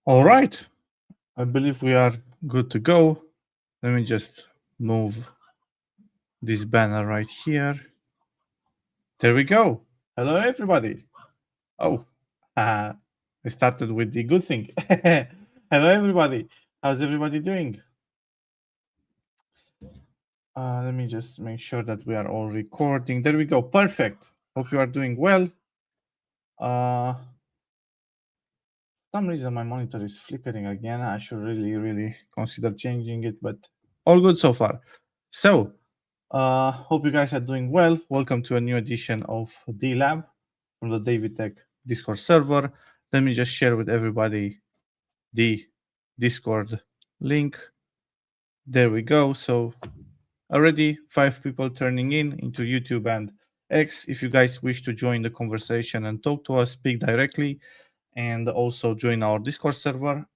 All right. I believe we are good to go. Let me just move this banner right here. There we go. Hello, everybody. Oh, I started with the good thing. Hello, everybody. How's everybody doing? Let me just make sure that we are all recording. There we go. Perfect. Hope you are doing well. For some reason my monitor is flickering again. I should really consider changing it, but all good so far. So, hope you guys are doing well. Welcome to a new edition of D Lab from the David Tech Discord server. Let me just share with everybody the Discord link. There we go. So already 5 people turning in into YouTube and X. If you guys wish to join the conversation and talk to us, speak directly, and also join our Discord server,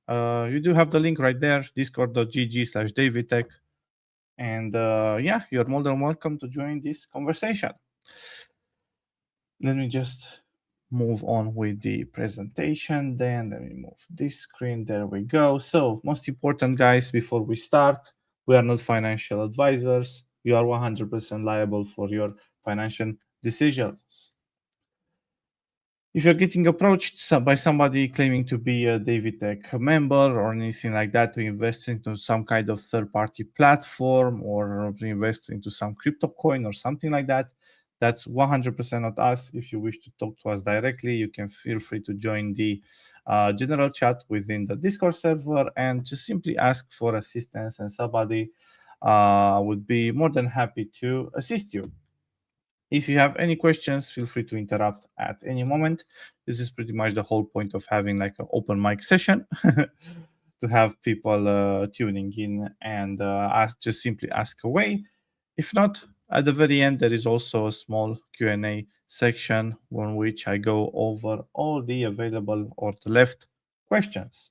you do have the link right there, discord.gg/davidtech. And yeah, you're more than welcome to join this conversation. Let me just move on with the presentation. Then let me move this screen. There we go. So most important, guys, before we start, we are not financial advisors. You are 100% liable for your financial decisions. If you're getting approached by somebody claiming to be a David Tech member or anything like that to invest into some kind of third-party platform or to invest into some crypto coin or something like that, that's 100% not us. If you wish to talk to us directly, you can feel free to join the general chat within the Discord server and just simply ask for assistance, and somebody would be more than happy to assist you. If you have any questions, feel free to interrupt at any moment. This is pretty much the whole point of having like an open mic session to have people tuning in and just simply ask away. If not, at the very end, there is also a small Q&A section on which I go over all the available or the left questions.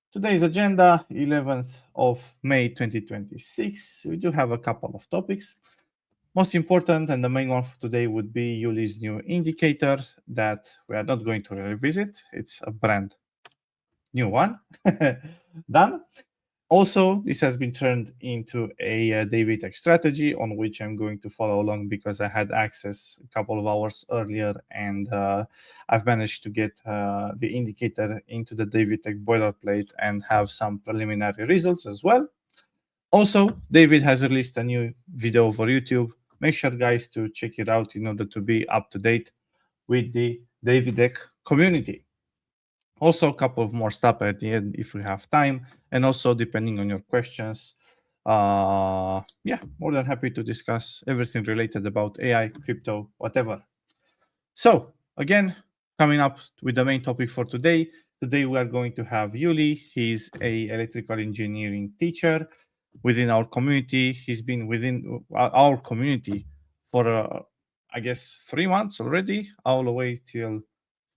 Today's agenda, 11th of May 2026. We do have a couple of topics. Most important and the main one for today would be Yuli's new indicator that we are not going to revisit. It's a brand new one. Done. Also, this has been turned into a David Tech strategy on which I'm going to follow along because I had access a couple of hours earlier, and I've managed to get the indicator into the David Tech boilerplate and have some preliminary results as well. Also, David has released a new video for YouTube. Make sure, guys, to check it out in order to be up to date with the David Tech community. Also, a couple of more stuff at the end if we have time, and also depending on your questions. Yeah, more than happy to discuss everything related about AI, crypto, whatever. So, again, coming up with the main topic for today. Today we are going to have Yuli. He's a electrical engineering teacher within our community. He's been within our community for, I guess, 3 months already, all the way till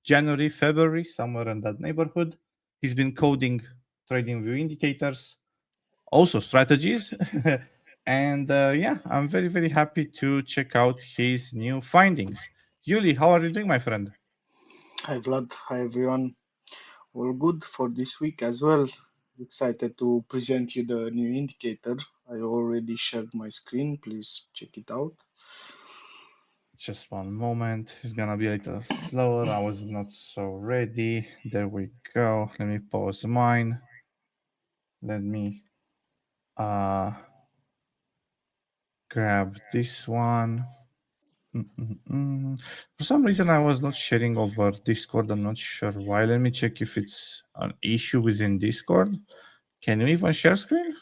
January, February, somewhere in that neighborhood. He's been coding TradingView indicators, also strategies. And yeah, I'm very happy to check out his new findings. Yuli, how are you doing, my friend? Hi Vlad, hi everyone. All good for this week as well. Excited to present you the new indicator. I already shared my screen. Please check it out. Just one moment. It's gonna be a little slower. I was not so ready. There we go. Let me pause mine. Let me grab this one. For some reason, I was not sharing over Discord. I'm not sure why. Let me check if it's an issue within Discord. Can we even share screen?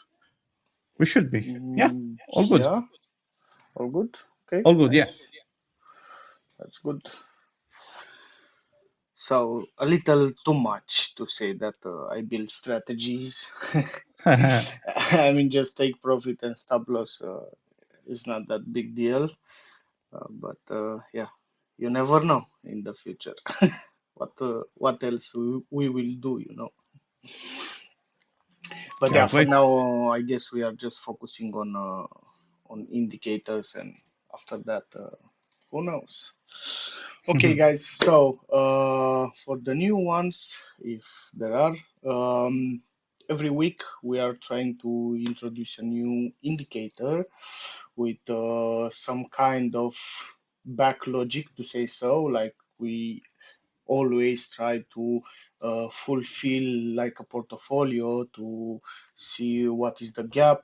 We should be. Yeah, all good. Yeah, all good. Okay, All good, yeah. nice. That's good. So a little too much to say that I build strategies. I mean, just take profit and stop loss. It's not that big deal. But yeah, you never know in the future what else we will do, you know. But yeah, Can't for wait. now, I guess we are just focusing on indicators, and after that, Who knows? Okay, guys. So for the new ones, if there are, every week we are trying to introduce a new indicator with some kind of back logic, to say so. Like we always try to fulfill like a portfolio to see what is the gap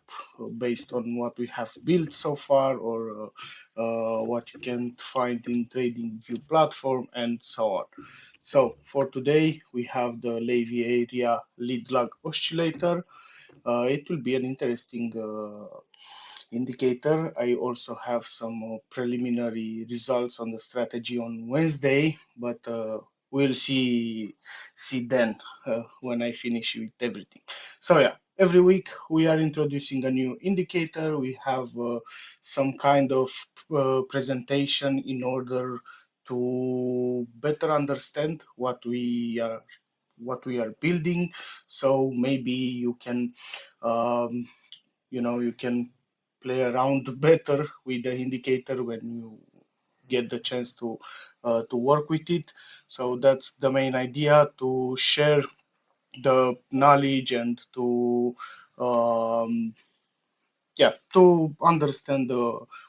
based on what we have built so far, or what you can find in TradingView platform and so on. So for today we have the Levy area lead lag oscillator. It will be an interesting indicator. I also have some preliminary results on the strategy on Wednesday, but we'll see then when I finish with everything. So yeah, every week we are introducing a new indicator. We have some kind of presentation in order to better understand what we are building. So maybe you can um, you can play around better with the indicator when you get the chance to work with it. So that's the main idea, to share the knowledge and to um, yeah, to understand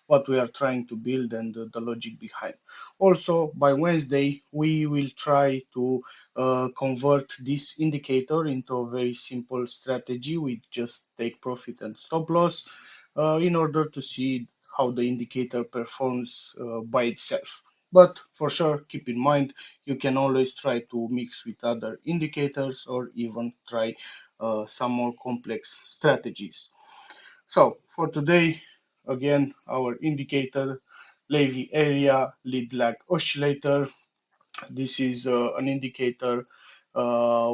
what we are trying to build and the logic behind. Also, by Wednesday, we will try to convert this indicator into a very simple strategy with just take profit and stop loss, in order to see how the indicator performs by itself. But for sure, keep in mind, you can always try to mix with other indicators or even try some more complex strategies. So for today, again, our indicator, Levy area lead lag oscillator. This is an indicator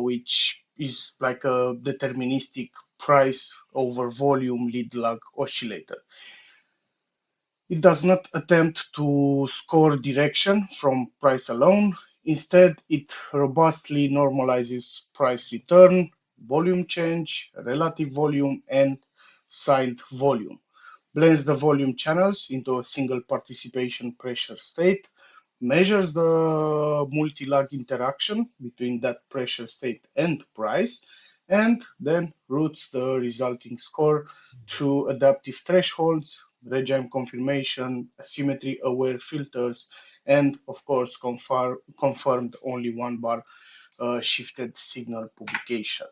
which is like a deterministic price over volume lead lag oscillator. It does not attempt to score direction from price alone. Instead, it robustly normalizes price return, volume change, relative volume, and signed volume, blends the volume channels into a single participation pressure state, measures the multi-lag interaction between that pressure state and price, and then routes the resulting score through adaptive thresholds, regime confirmation, asymmetry-aware filters, and of course confirmed only one bar shifted signal publication.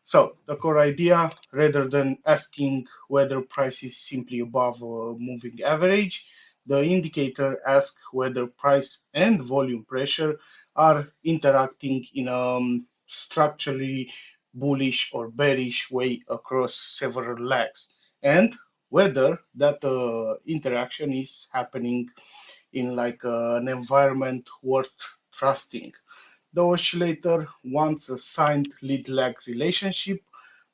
So the core idea, rather than asking whether price is simply above a moving average, the indicator asks whether price and volume pressure are interacting in a structurally bullish or bearish way across several lags, and whether that interaction is happening in like an environment worth trusting. The oscillator wants a signed lead lag relationship,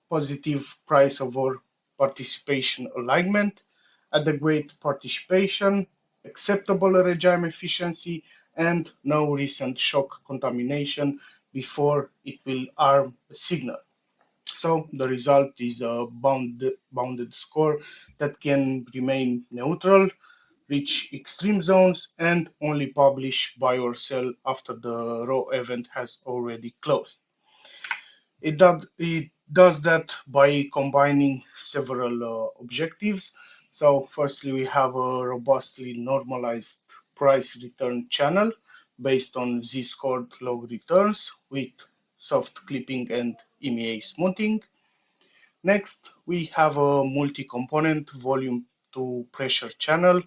positive price over participation alignment, adequate participation, acceptable regime efficiency, and no recent shock contamination before it will arm a signal. So the result is a bounded score that can remain neutral, reach extreme zones, and only publish buy or sell after the raw event has already closed. It does that by combining several objectives. So firstly, we have a robustly normalized price return channel based on z-scored log returns with soft clipping and EMEA smoothing. Next, we have a multi-component volume to pressure channel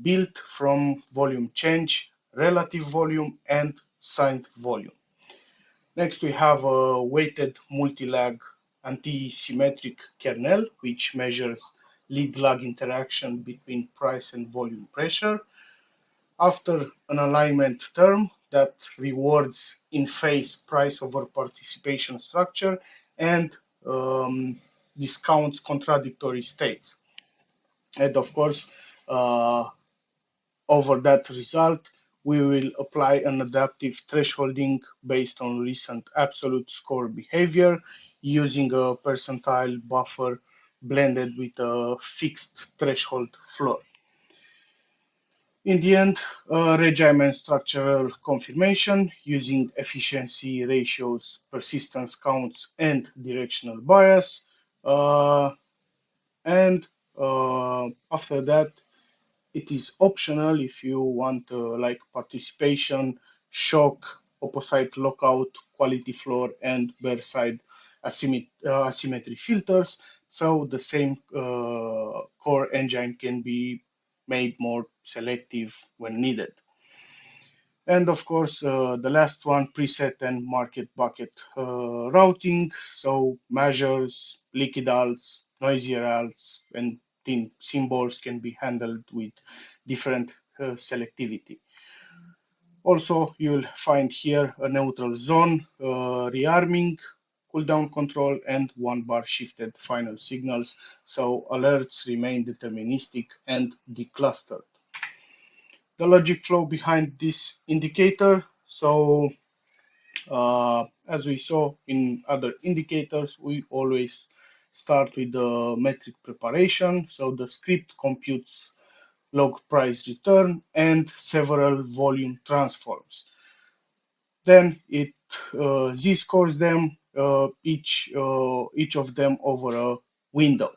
built from volume change, relative volume, and signed volume. Next, we have a weighted multi-lag anti-symmetric kernel, which measures lead-lag interaction between price and volume pressure. After an alignment term that rewards in-phase price over participation structure and discounts contradictory states. And of course, uh, over that result, we will apply an adaptive thresholding based on recent absolute score behavior using a percentile buffer blended with a fixed threshold floor. In the end, regime and structural confirmation using efficiency ratios, persistence counts, and directional bias. Uh, and after that, it is optional if you want like participation, shock, opposite lockout, quality floor, and bear side asymmetry filters. So the same core engine can be made more selective when needed. And of course, the last one, preset and market bucket routing. So measures, liquid alts, noisier alts, and thin symbols can be handled with different selectivity. Also, you'll find here a neutral zone, rearming, cooldown control, and one bar shifted final signals. So alerts remain deterministic and declustered. The logic flow behind this indicator. So as we saw in other indicators, we always start with the metric preparation. So the script computes log price return and several volume transforms. Then it z-scores them, each of them over a window.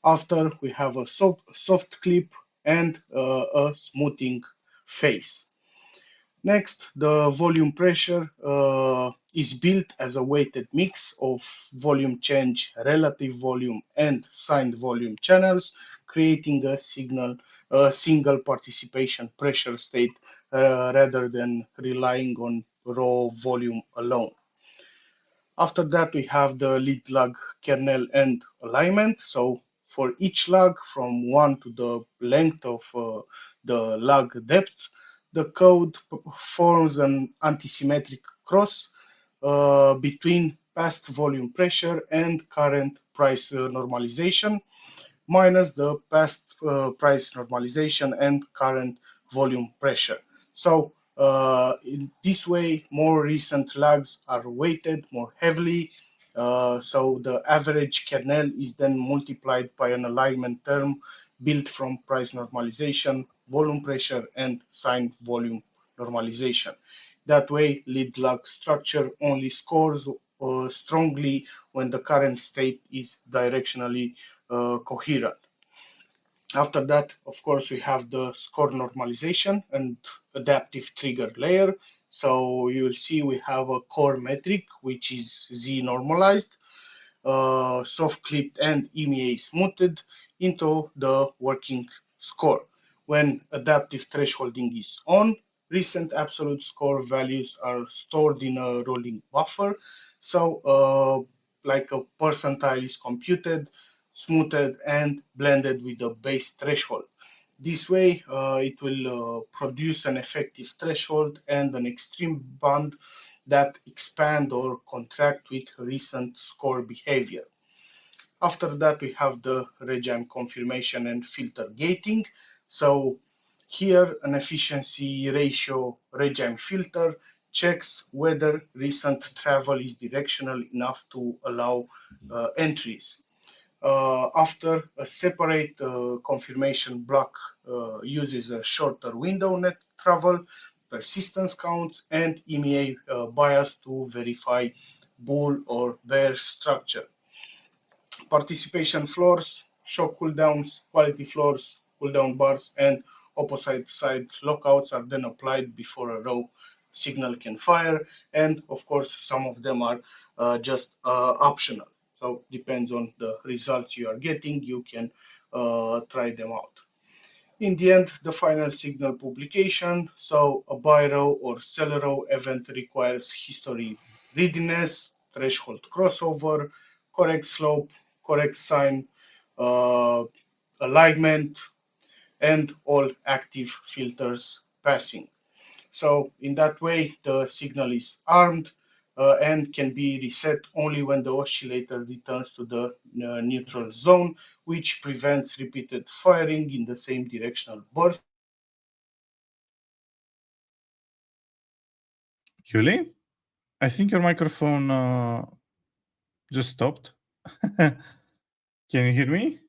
After we have a soft clip and a smoothing phase. Next, the volume pressure is built as a weighted mix of volume change, relative volume, and signed volume channels, creating a single participation pressure state rather than relying on raw volume alone. After that, we have the lead lag kernel and alignment. So for each lag from 1 to the length of the lag depth, the code forms an antisymmetric cross between past volume pressure and current price normalization, minus the past price normalization and current volume pressure. So in this way, more recent lags are weighted more heavily. So the average kernel is then multiplied by an alignment term built from price normalization, volume pressure, and signed volume normalization. That way, lead lag structure only scores strongly when the current state is directionally coherent. After that, of course, we have the score normalization and adaptive trigger layer. So you'll see we have a core metric, which is Z normalized, soft clipped and EMEA smoothed into the working score. When adaptive thresholding is on, recent absolute score values are stored in a rolling buffer. So like a percentile is computed, smoothed, and blended with the base threshold. This way, it will produce an effective threshold and an extreme band that expand or contract with recent score behavior. After that, we have the regime confirmation and filter gating. So here, an efficiency ratio regime filter checks whether recent travel is directional enough to allow entries. After a separate confirmation block uses a shorter window net travel, persistence counts, and EMEA bias to verify bull or bear structure. Participation floors, shock cooldowns, quality floors, cooldown bars, and opposite side lockouts are then applied before a raw signal can fire. And of course, some of them are just optional. So depends on the results you are getting, you can try them out. In the end, the final signal publication. So a buy row or sell row event requires history readiness, threshold crossover, correct slope, correct sign, uh, alignment, and all active filters passing. So in that way, the signal is armed and can be reset only when the oscillator returns to the neutral zone, which prevents repeated firing in the same directional burst. Yuli, I think your microphone just stopped. Can you hear me?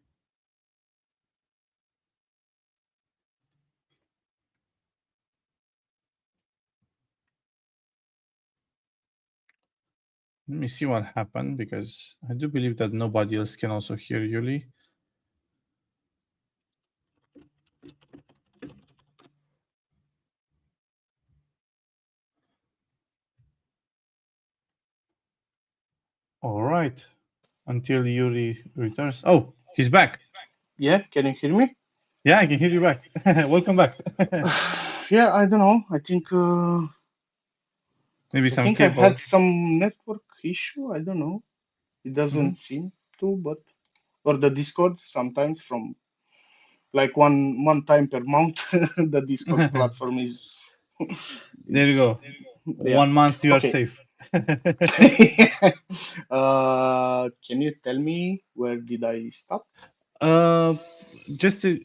Let me see what happened because I do believe that nobody else can also hear Yuli. All right. Until Yuri returns. Oh, he's back. Yeah, can you hear me? Yeah, I can hear you back. Welcome back. Yeah, I don't know. Maybe I some think I cable. had some network issue. I don't know. It Hmm. doesn't seem to, but or the Discord sometimes from like one time per month, the Discord platform is There you is go. yeah. 1 month you are Okay. safe. Can you tell me where did I stop? uh,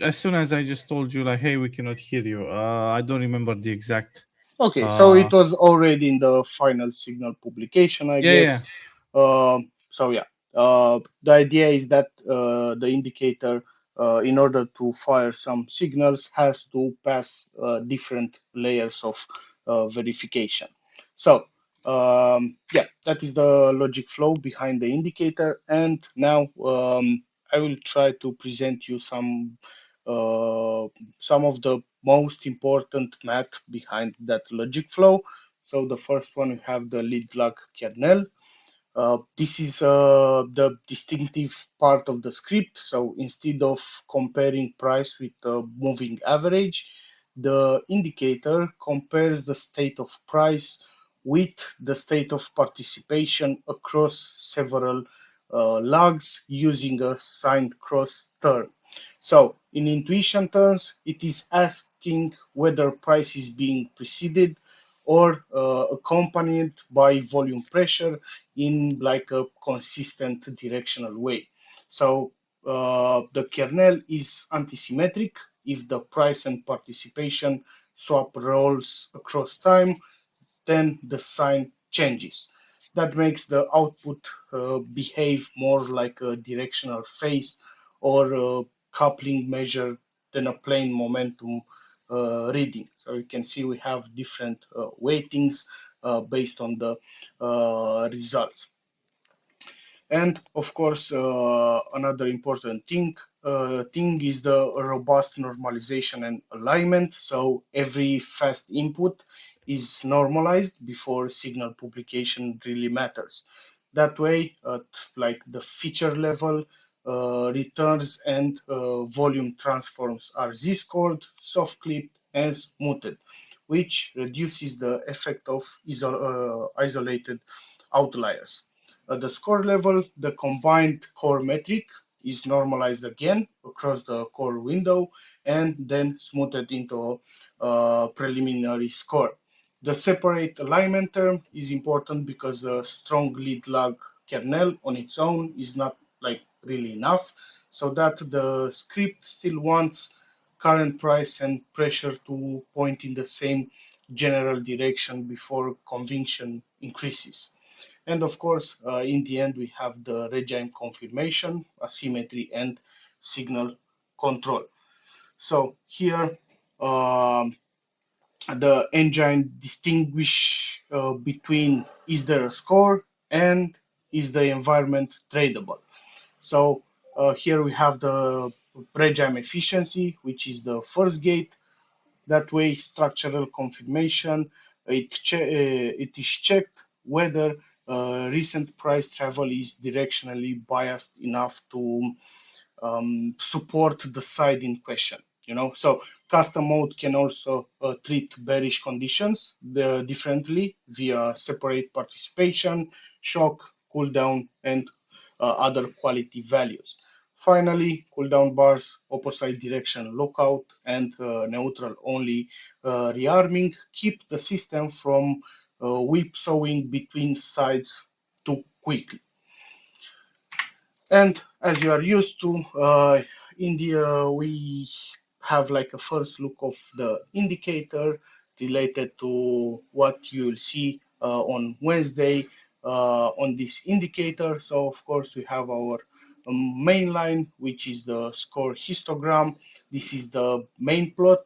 as soon as I just told you, like, hey, we cannot hear you. I don't remember the exact. Okay, so Uh, it was already in the final signal publication, I yeah, yeah. guess. So yeah, the idea is that the indicator, in order to fire some signals, has to pass different layers of verification. So yeah, that is the logic flow behind the indicator. And now I will try to present you uh, some of the most important math behind that logic flow. So the first one, we have the lead lag kernel. This is the distinctive part of the script. So instead of comparing price with the moving average, the indicator compares the state of price with the state of participation across several lags using a signed cross term. So in intuition terms, it is asking whether price is being preceded or accompanied by volume pressure in like a consistent directional way. So the kernel is antisymmetric if the price and participation swap roles across time, then the sign changes. That makes the output behave more like a directional phase or a coupling measure than a plain momentum reading. So you can see we have different weightings based on the results. And of course, another important thing is the robust normalization and alignment. So every fast input is normalized before signal publication really matters. That way, at like the feature level, returns and volume transforms are z-scored, soft clipped, and smoothed, which reduces the effect of isolated outliers. At the score level, the combined core metric is normalized again across the core window and then smoothed into a preliminary score. The separate alignment term is important because a strong lead lag kernel on its own is not like really enough, so that the script still wants current price and pressure to point in the same general direction before conviction increases. And of course, in the end, we have the regime confirmation, asymmetry, and signal control. So here, um, the engine distinguish between is there a score and is the environment tradable. So here we have the regime efficiency, which is the first gate. That way, structural confirmation, it is checked whether recent price travel is directionally biased enough to support the side in question. So custom mode can also treat bearish conditions differently via separate participation, shock, cooldown, and other quality values. Finally, cooldown bars, opposite direction lockout, and neutral only rearming keep the system from whipsawing between sides too quickly. And as you are used to, India, we have like a first look of the indicator related to what you'll see on Wednesday on this indicator. So of course we have our main line, which is the score histogram. This is the main plot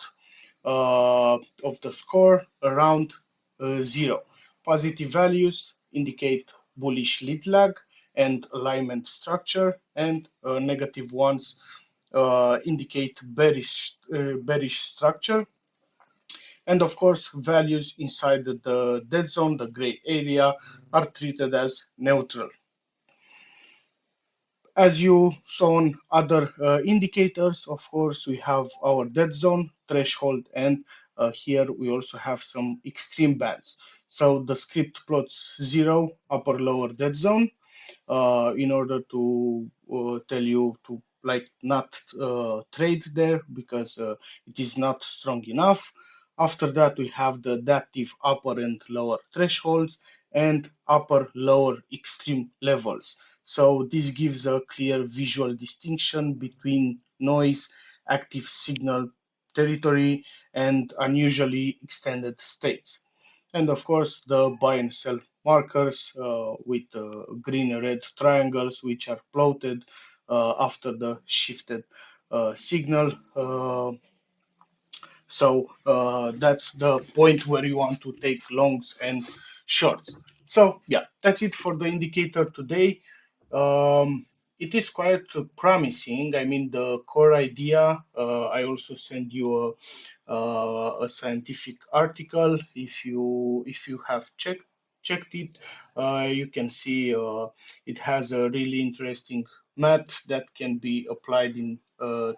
of the score around zero. Positive values indicate bullish lead lag and alignment structure, and negative ones indicate bearish structure. And of course, values inside the dead zone, the gray area, are treated as neutral. As you saw on other indicators, of course, we have our dead zone threshold, and here we also have some extreme bands. So the script plots zero upper lower dead zone in order to tell you to like not trade there because it is not strong enough. After that, we have the adaptive upper and lower thresholds and upper lower extreme levels. So this gives a clear visual distinction between noise, active signal territory, and unusually extended states. And of course, the buy and sell markers with green and red triangles, which are plotted after the shifted signal. So that's the point where you want to take longs and shorts. So yeah, that's it for the indicator today. It is quite promising. I mean, the core idea. I also send you a scientific article. If you have checked it, you can see it has a really interesting math that can be applied in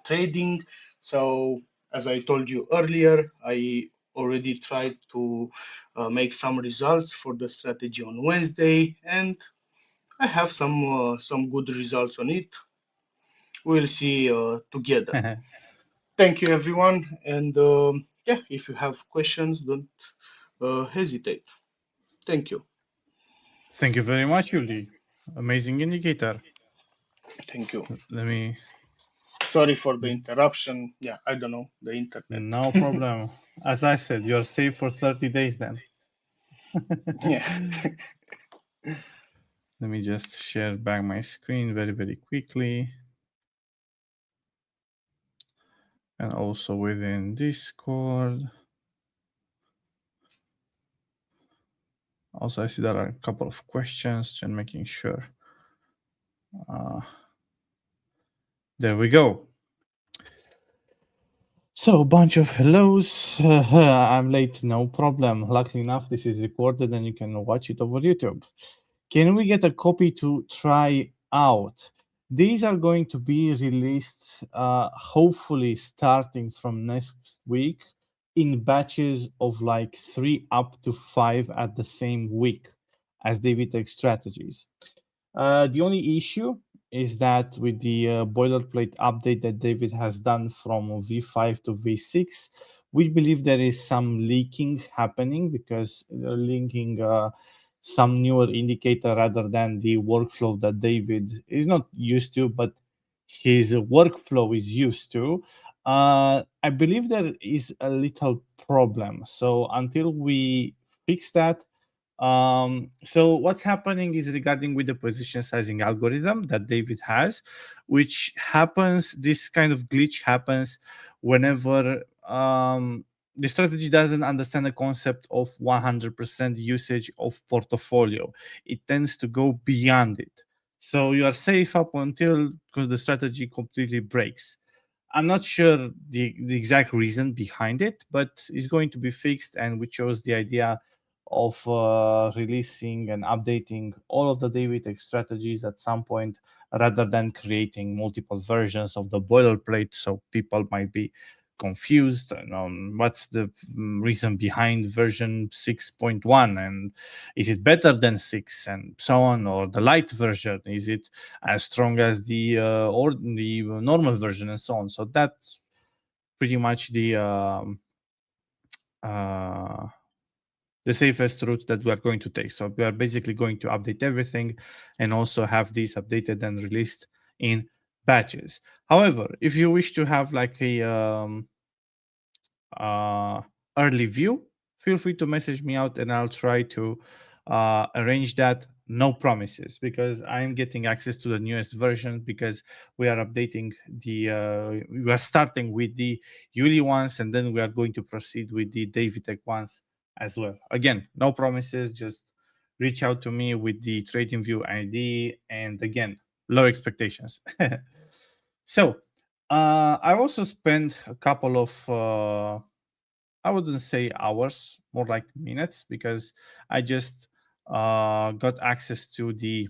trading. So as I told you earlier, I already tried to make some results for the strategy on Wednesday, and I have some good results on it. We'll see together. Thank you, everyone, and yeah, if you have questions, don't hesitate. Thank you. Thank you very much, Yuli. Amazing indicator. Thank you. Let me. Sorry for the interruption. Yeah, I don't know the internet. No problem. As I said, you're safe for 30 days then. Yeah. Let me just share back my screen very, very quickly. And also within Discord. Also, I see there are a couple of questions and making sure. There we go. So, a bunch of hellos. I'm late, no problem. Luckily enough, this is recorded and you can watch it over YouTube. Can we get a copy to try out? These are going to be released hopefully starting from next week in batches of like 3 up to 5 at the same week as David Tech strategies. The only issue is that with the boilerplate update that David has done from V5 to V6, we believe there is some leaking happening because they're linking some newer indicator rather than the workflow that David is not used to, but his workflow is used to. I believe there is a little problem. So until we fix that, so what's happening is regarding with the position sizing algorithm that David has, which happens, this kind of glitch happens whenever the strategy doesn't understand the concept of 100% usage of portfolio. It tends to go beyond it. So you are safe up until because the strategy completely breaks. I'm not sure the exact reason behind it, but it's going to be fixed, and we chose the idea of releasing and updating all of the David strategies at some point rather than creating multiple versions of the boilerplate, so people might be confused and what's the reason behind version 6.1 and is it better than 6 and so on, or the light version, is it as strong as the or the normal version and so on. So that's pretty much the safest route that we are going to take. So we are basically going to update everything and also have these updated and released in batches. However, if you wish to have like a early view, feel free to message me out and I'll try to arrange that. No promises, because I'm getting access to the newest version because we are updating we are starting with the Yuli ones and then we are going to proceed with the David Tech ones as well. Again, no promises, just reach out to me with the TradingView ID, and again, low expectations. So, I also spent a couple of, I wouldn't say hours, more like minutes, because I just got access to the,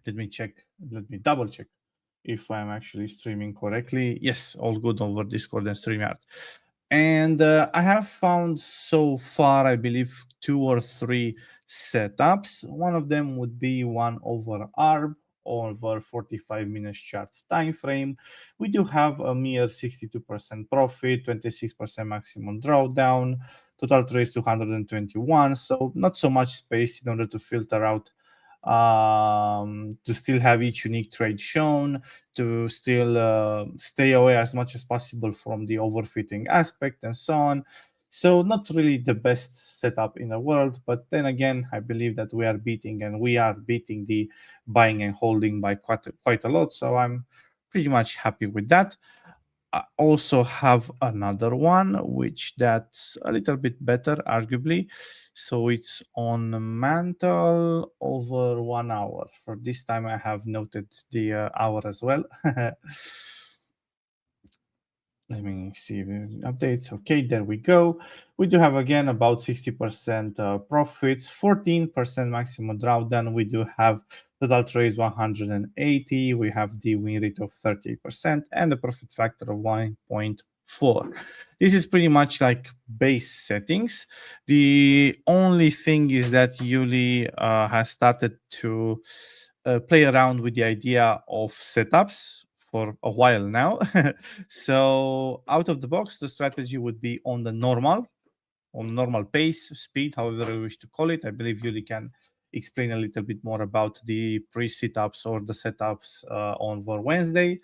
let me check, let me double check if I'm actually streaming correctly. Yes, all good over Discord and StreamYard. And I have found so far, I believe, 2 or 3 setups. One of them would be one over ARB over 45 minutes chart time frame. We do have a mere 62% profit, 26% maximum drawdown, total trades 221. So not so much space in order to filter out, to still have each unique trade shown, to still stay away as much as possible from the overfitting aspect and so on. So not really the best setup in the world, but then again, I believe that we are beating the buying and holding by quite a lot. So I'm pretty much happy with that. I also have another one which that's a little bit better, arguably. So it's on mantle over 1 hour. For this time, I have noted the hour as well. Let me see the updates. Okay, there we go. We do have again about 60% profits, 14% maximum drawdown. We do have total trades 180. We have the win rate of 30% and a profit factor of 1.4. This is pretty much like base settings. The only thing is that Yuli has started to play around with the idea of setups for a while now. So out of the box, the strategy would be on normal pace, speed, however you wish to call it. I believe Yuli can explain a little bit more about the pre-setups or the setups on for Wednesday.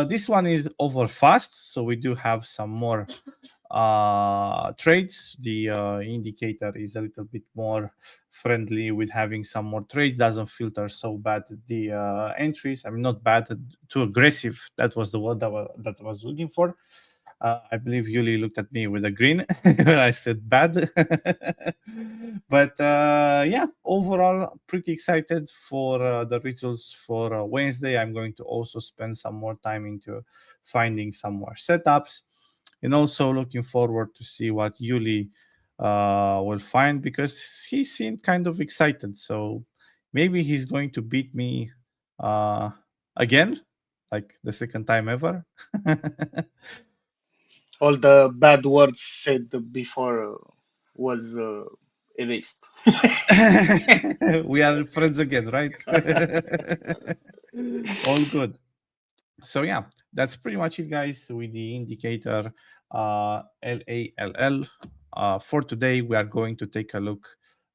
This one is over fast, so we do have some more trades. The indicator is a little bit more friendly with having some more trades, doesn't filter so bad the entries. I mean, not bad, too aggressive. That was the word that I was looking for. I believe Yuli looked at me with a grin when I said bad. But yeah, overall, pretty excited for the results for Wednesday. I'm going to also spend some more time into finding some more setups, and also looking forward to see what Yuli will find, because he seemed kind of excited. So maybe he's going to beat me uh, again, like the second time ever. All the bad words said before was erased. We are friends again, right? All good. So yeah, that's pretty much it, guys, with the indicator LALL. For today, we are going to take a look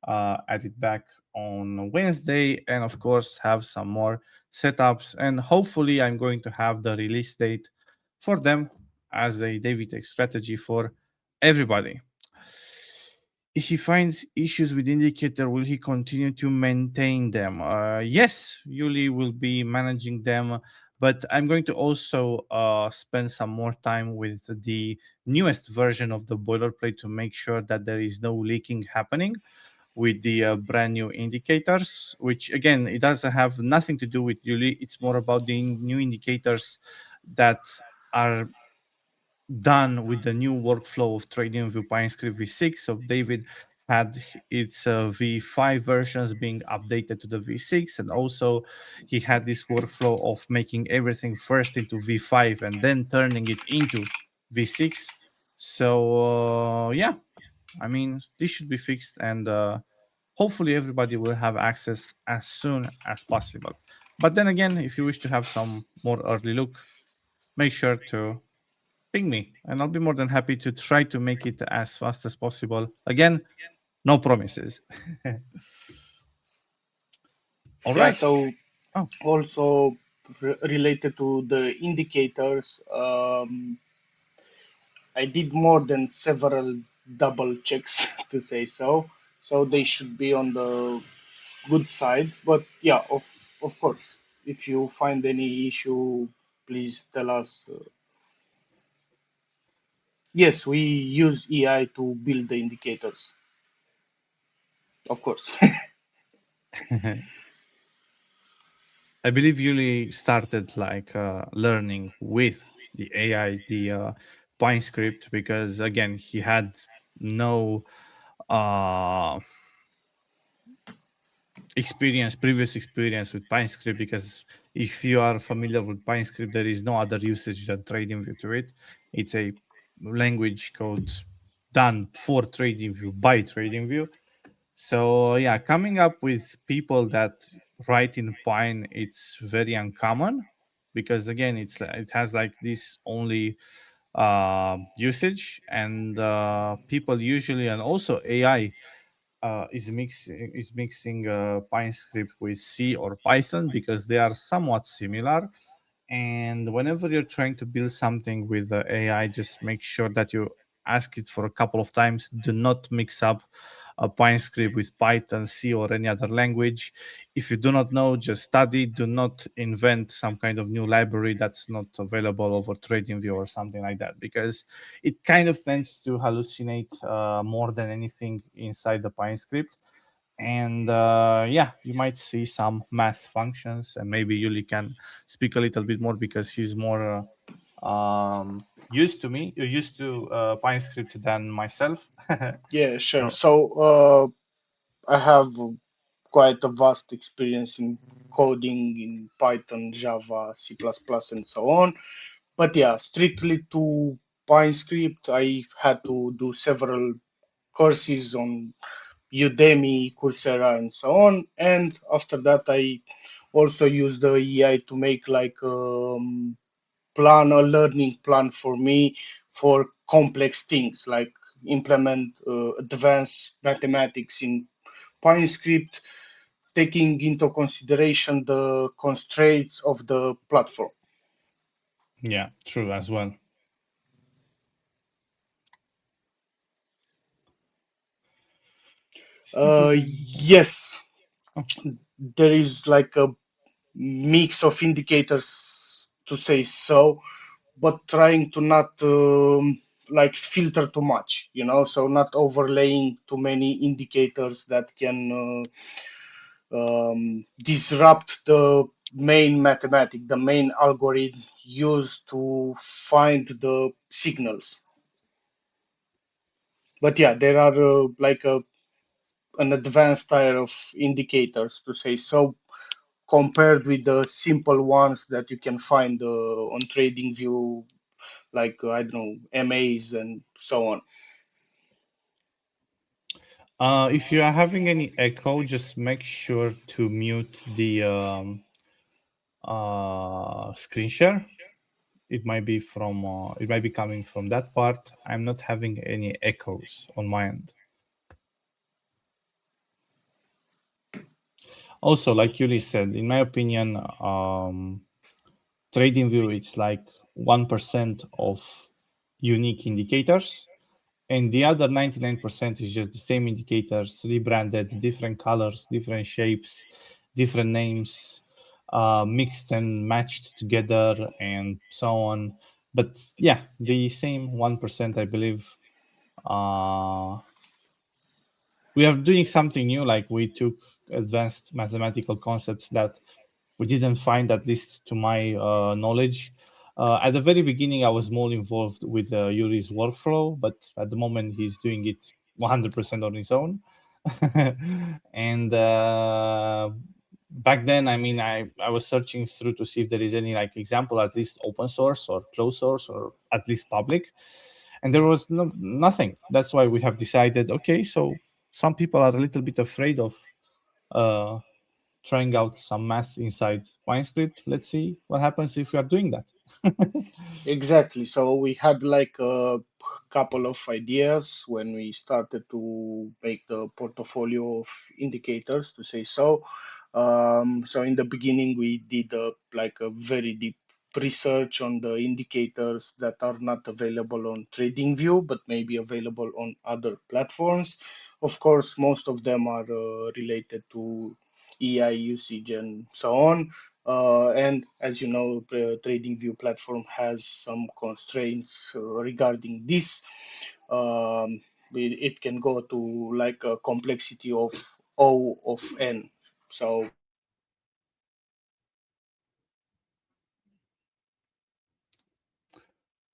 at it back on Wednesday, and of course have some more setups, and hopefully I'm going to have the release date for them as a David Tech strategy for everybody. If he finds issues with indicator, will he continue to maintain them? Yes, Yuli will be managing them, but I'm going to also spend some more time with the newest version of the boilerplate to make sure that there is no leaking happening with the brand new indicators, which again, it doesn't have nothing to do with Yuli. It's more about the new indicators that are done with the new workflow of TradingView PineScript v6. So David had its v5 versions being updated to the v6, and also he had this workflow of making everything first into v5 and then turning it into v6. So yeah, I mean, this should be fixed, and hopefully everybody will have access as soon as possible. But then again, if you wish to have some more early look, make sure to ping me, and I'll be more than happy to try to make it as fast as possible. Again, no promises. All Yeah, right. so Oh, also related to the indicators, I did more than several double checks to say so. So they should be on the good side. But yeah, of course, if you find any issue, please tell us. Yes, we use AI to build the indicators. of course. I believe Yuli started like learning with the AI, the Pine script, because again, he had no uh, previous experience with Pine script. Because if you are familiar with Pine script, there is no other usage than TradingView to it. It's a language code done for TradingView by TradingView. So yeah, coming up with people that write in Pine, it's very uncommon, because again, it has like this only usage, and people usually, and also AI is mixing Pine script with C or Python, because they are somewhat similar. And whenever you're trying to build something with AI, just make sure that you ask it for a couple of times. Do not mix up a Pine script with Python, C, or any other language. If you do not know, just study. Do not invent some kind of new library that's not available over TradingView or something like that, because it kind of tends to hallucinate more than anything inside the Pine script. And yeah, you might see some math functions, and maybe Yuli can speak a little bit more, because he's more used to Pine script than myself. Yeah, sure. So So I have quite a vast experience in coding in Python, Java, C++, and so on. But yeah, strictly to PineScript, I had to do several courses on Udemy, Coursera, and so on. And after that, I also used the AI to make like a learning plan for me for complex things like implement advanced mathematics in PineScript, taking into consideration the constraints of the platform. yeah, true as well. Stick with an Yes, oh, there is like a mix of indicators to say so, but trying to not like filter too much, so not overlaying too many indicators that can disrupt the main mathematic, the main algorithm used to find the signals. But yeah, there are like an advanced tier of indicators to say so, compared with the simple ones that you can find on TradingView, like I don't know, MAs and so on. if you are having any echo, just make sure to mute the screen share. It might be coming from that part. I'm not having any echoes on my end. Also, like Yuli said, in my opinion, TradingView it's like 1% of unique indicators, and the other 99% is just the same indicators rebranded, different colors, different shapes, different names, mixed and matched together, and so on. But yeah, the same 1%, I believe. uh, we are doing something new, like we took advanced mathematical concepts that we didn't find, at least to my knowledge. At the very beginning I was more involved with Yuri's workflow, but at the moment he's doing it 100% on his own. And back then, I mean, I was searching through to see if there is any like example, at least open source or closed source or at least public, and there was nothing. That's why we have decided, okay, so some people are a little bit afraid of uh, trying out some math inside Mindscript. Let's see what happens if we are doing that. Exactly. So we had like a couple of ideas when we started to make the portfolio of indicators, to say so. So in the beginning, we did like a very deep research on the indicators that are not available on TradingView, but maybe available on other platforms. Of course, most of them are related to EI usage and so on. And as you know, TradingView platform has some constraints regarding this. it can go to like a complexity of O of n. So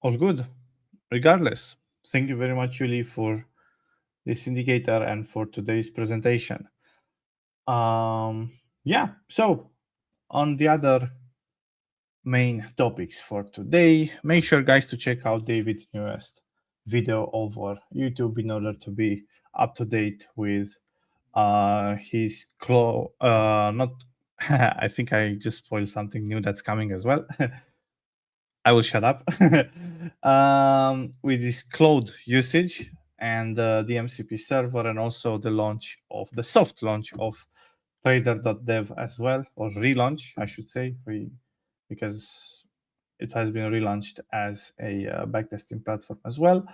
All good. Regardless, thank you very much, Julie, for this indicator and for today's presentation. Yeah, so on the other main topics for today, make sure, guys, to check out David's newest video over YouTube in order to be up to date with his not I think I just spoiled something new that's coming as well. I will shut up. With this cloud usage and the MCP server, and also the launch of the soft launch of trader.dev as well, or relaunch, I should say, because it has been relaunched as a backtesting platform as well.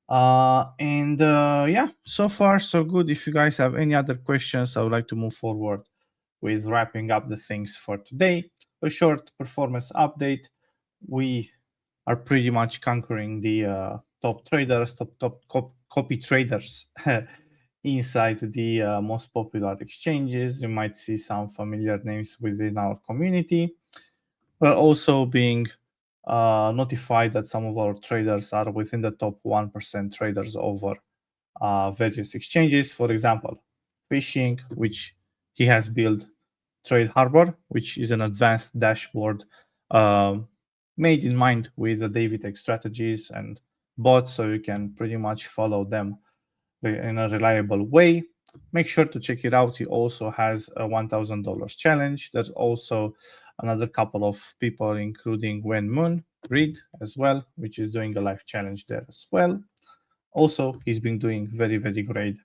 Yeah, so far so good. If you guys have any other questions, I would like to move forward with wrapping up the things for today. A short performance update. We are pretty much conquering the top traders, top copy traders inside the most popular exchanges. You might see some familiar names within our community. We're also being notified that some of our traders are within the top 1% traders over various exchanges. For example, Fishing, which he has built Trade Harbor, which is an advanced dashboard made in mind with the David strategies and bots, so you can pretty much follow them in a reliable way. Make sure to check it out. He also has a $1,000 challenge. There's also another couple of people, including Wen Moon, Reed as well, which is doing a live challenge there as well. Also, he's been doing very, very great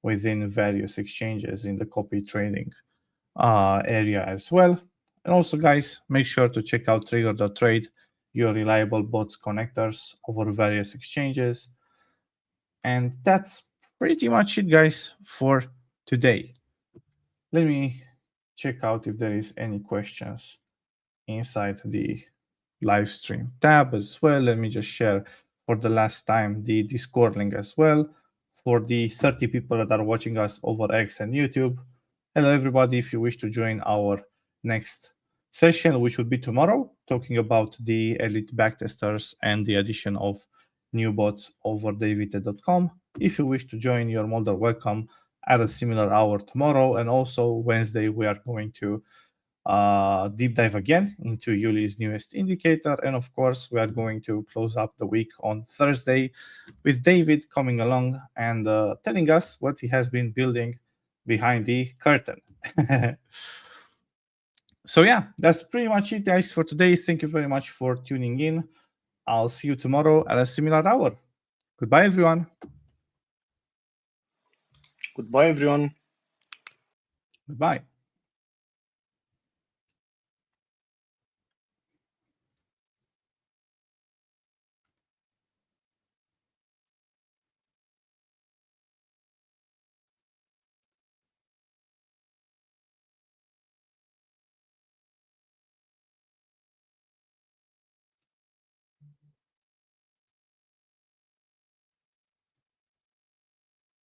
within various exchanges in the copy trading area as well. And also, guys, make sure to check out Trigger.trade, your reliable bots connectors over various exchanges. And that's pretty much it, guys, for today. Let me check out if there is any questions inside the live stream tab as well. Let me just share for the last time the Discord link as well for the 30 people that are watching us over X and YouTube. Hello, everybody. If you wish to join our next session, which would be tomorrow, talking about the elite backtesters and the addition of new bots over david.com. If you wish to join, you're more than welcome at a similar hour tomorrow. And also Wednesday, we are going to deep dive again into Yuli's newest indicator. And of course, we are going to close up the week on Thursday with David coming along and telling us what he has been building behind the curtain. So yeah, that's pretty much it, guys, for today. Thank you very much for tuning in. I'll see you tomorrow at a similar hour. Goodbye, everyone. goodbye, everyone. Goodbye.